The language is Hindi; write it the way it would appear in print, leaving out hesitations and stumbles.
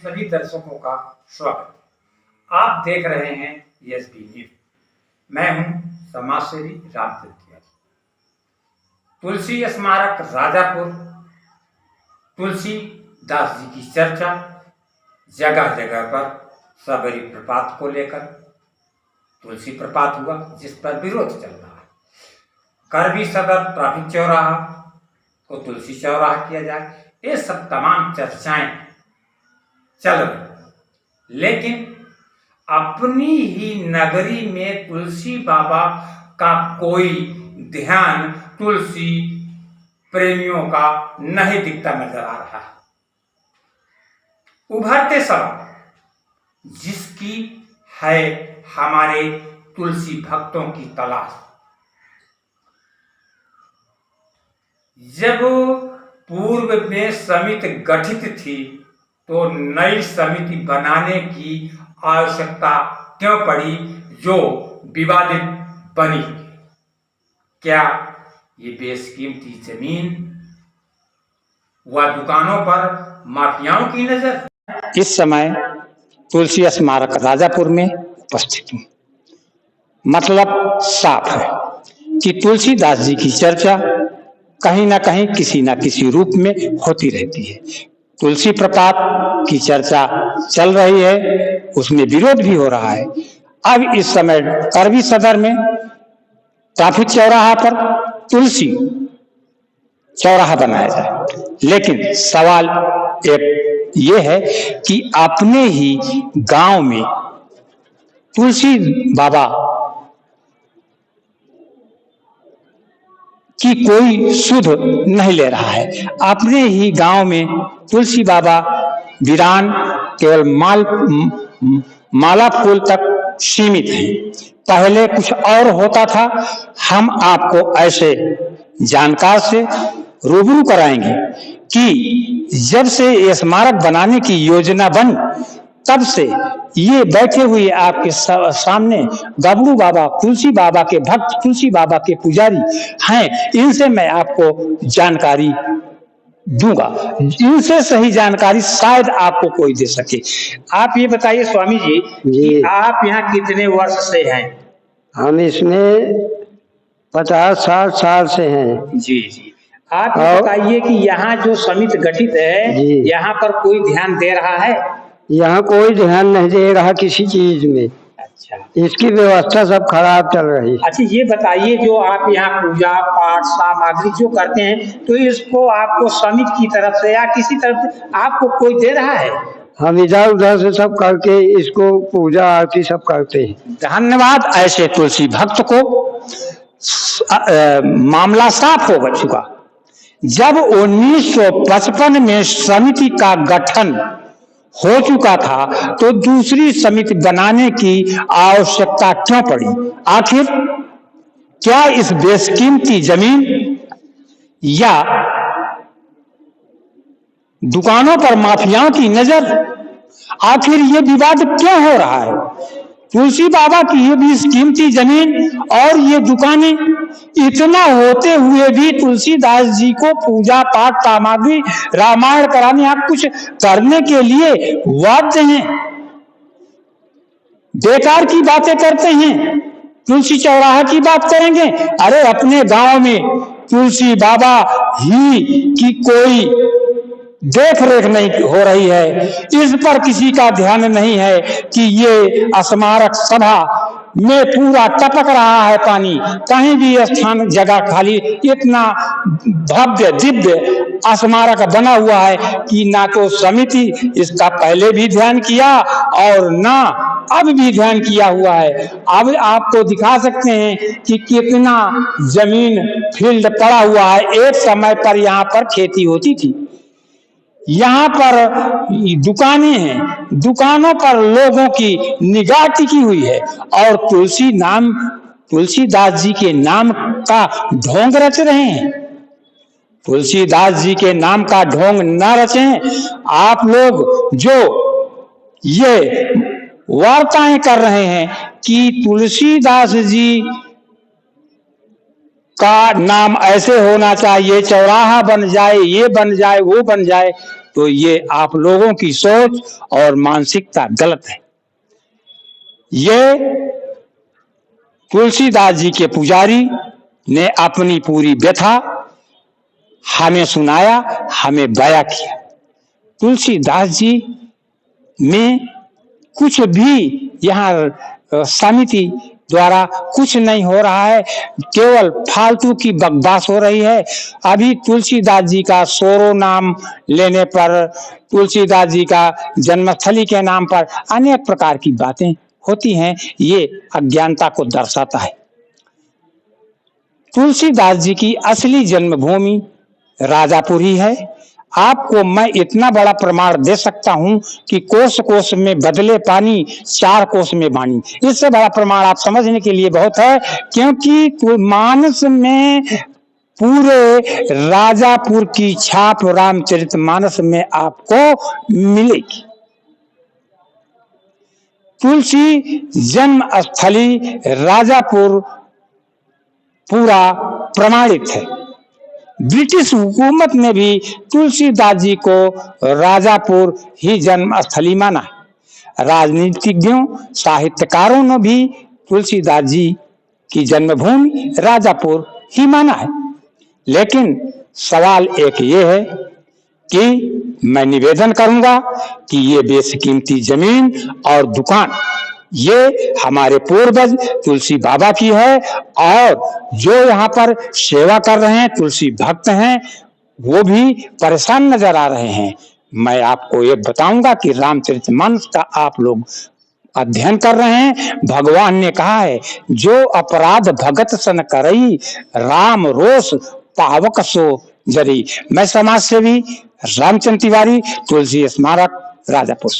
सभी दर्शकों का स्वागत है। आप देख रहे हैं एसबी न्यूज। मैं हूं समाजसेवी रामचंद्र तिवारी। तुलसी स्मारक राजापुर, तुलसीदास जी की चर्चा, जगह जगह पर सबरी प्रपात को लेकर तुलसी प्रपात हुआ जिस पर विरोध चल रहा है। करबी सदर ट्रैफिक चौराहा को तुलसी चौराहा किया जाए, ये सब तमाम चर्चाएं चल रही, लेकिन अपनी ही नगरी में तुलसी बाबा का कोई ध्यान तुलसी प्रेमियों का नहीं दिखता नजर आ रहा है। उभरते सवाल जिसकी है हमारे तुलसी भक्तों की तलाश। जब पूर्व में समिति गठित थी तो नई समिति बनाने की आवश्यकता क्यों पड़ी जो विवादित बनी? क्या ये बेशकीमती जमीन व दुकानों पर माफियाओं की नजर? इस समय तुलसी स्मारक राजापुर में उपस्थित हूँ। मतलब साफ है कि तुलसीदास जी की चर्चा कहीं ना कहीं किसी ना किसी रूप में होती रहती है। तुलसी प्रपात की चर्चा चल रही है, उसमें विरोध भी हो रहा है। अब इस समय करबी सदर में ट्रैफिक चौराहा पर तुलसी चौराहा बनाया जाए, लेकिन सवाल एक ये है कि अपने ही गांव में तुलसी बाबा की कोई सुध नहीं ले रहा है। अपने ही गांव में तुलसी बाबा वीरान केवल माला फूल तक सीमित हैं। पहले कुछ और होता था। हम आपको ऐसे जानकार से रूबरू कराएंगे कि जब से ये स्मारक बनाने की योजना बनी तब से ये बैठे हुए आपके सामने गबरू बाबा, तुलसी बाबा के भक्त, तुलसी बाबा के पुजारी हैं। इनसे मैं आपको जानकारी दूंगा। इनसे सही जानकारी शायद आपको कोई दे सके। आप ये बताइए स्वामी जी कि आप यहाँ कितने वर्ष से हैं? हम इसमें 50-60 साल से हैं। जी जी। आप ये बताइए कि यहाँ जो समिति गठित है, यहाँ पर कोई ध्यान दे रहा है? यहाँ कोई ध्यान नहीं दे रहा किसी चीज में। अच्छा, इसकी व्यवस्था सब खराब चल रही। अच्छा, ये बताइए जो आप यहाँ पूजा पाठ सामग्री जो करते हैं तो इसको आपको समिति की तरफ से या किसी तरफ से आपको कोई दे रहा है? हम इधर उधर से सब करके इसको पूजा आरती सब करते हैं। धन्यवाद। ऐसे तुलसी भक्त को मामला साफ हो चुका। जब 1955 में समिति का गठन हो चुका था तो दूसरी समिति बनाने की आवश्यकता क्यों पड़ी? आखिर क्या इस बेशकीमती जमीन या दुकानों पर माफियाओं की नजर? आखिर ये विवाद क्यों हो रहा है? तुलसी बाबा की ये बेशकीमती जमीन और ये दुकानें, इतना होते हुए भी तुलसीदास जी को पूजा पाठ सामग्री रामायण कराने आप कुछ करने के लिए वाद्य हैं, बेकार की बातें करते हैं। तुलसी चौराहा की बात करेंगे? अरे अपने गांव में तुलसी बाबा ही की कोई देख रेख नहीं हो रही है। इस पर किसी का ध्यान नहीं है कि ये स्मारक सभा में पूरा टपक रहा है पानी। कहीं भी स्थान जगह खाली, इतना भव्य दिव्य स्मारक बना हुआ है कि ना तो समिति इसका पहले भी ध्यान किया और ना अब भी ध्यान किया हुआ है। अब आपको दिखा सकते हैं कि कितना जमीन फील्ड पड़ा हुआ है। एक समय पर यहाँ पर खेती होती थी, यहाँ पर दुकानें हैं, दुकानों पर लोगों की निगाह टिकी हुई है और तुलसीदास जी के नाम का ढोंग रच रहे हैं। तुलसीदास जी के नाम का ढोंग न रचें। आप लोग जो ये वार्ताएं कर रहे हैं कि तुलसीदास जी का नाम ऐसे होना चाहिए, चौराहा बन जाए, ये बन जाए, वो बन जाए, तो ये आप लोगों की सोच और मानसिकता गलत है। ये तुलसीदास जी के पुजारी ने अपनी पूरी व्यथा हमें सुनाया, हमें बयां किया। तुलसीदास जी में कुछ भी यहाँ समिति द्वारा कुछ नहीं हो रहा है, केवल फालतू की बकवास हो रही है। अभी तुलसीदास जी का सोरो नाम लेने पर, तुलसीदास जी का जन्मस्थली के नाम पर अनेक प्रकार की बातें होती हैं। ये अज्ञानता को दर्शाता है। तुलसीदास जी की असली जन्मभूमि राजापुर ही है। आपको मैं इतना बड़ा प्रमाण दे सकता हूं कि कोस कोस में बदले पानी, 4 कोस में वाणी। इससे बड़ा प्रमाण आप समझने के लिए बहुत है, क्योंकि मानस में पूरे राजापुर की छाप रामचरितमानस में आपको मिलेगी। तुलसी जन्म स्थली राजापुर पूरा प्रमाणित है। ब्रिटिश हुकूमत ने भी तुलसीदास जी को राजापुर ही जन्म स्थली माना है। राजनीतिज्ञों, साहित्यकारों ने भी तुलसीदास जी की जन्मभूमि राजापुर ही माना है। लेकिन सवाल एक ये है कि मैं निवेदन करूंगा कि ये बेशकीमती जमीन और दुकान ये हमारे पूर्वज तुलसी बाबा की है, और जो यहाँ पर सेवा कर रहे हैं, तुलसी भक्त हैं, वो भी परेशान नजर आ रहे हैं। मैं आपको ये बताऊंगा कि रामचरितमानस का आप लोग अध्ययन कर रहे हैं। भगवान ने कहा है, जो अपराध भगत सन करई, राम रोष पावक सो जरी। मैं समाज सेवी रामचंद्र तिवारी, तुलसी स्मारक, राजापुर।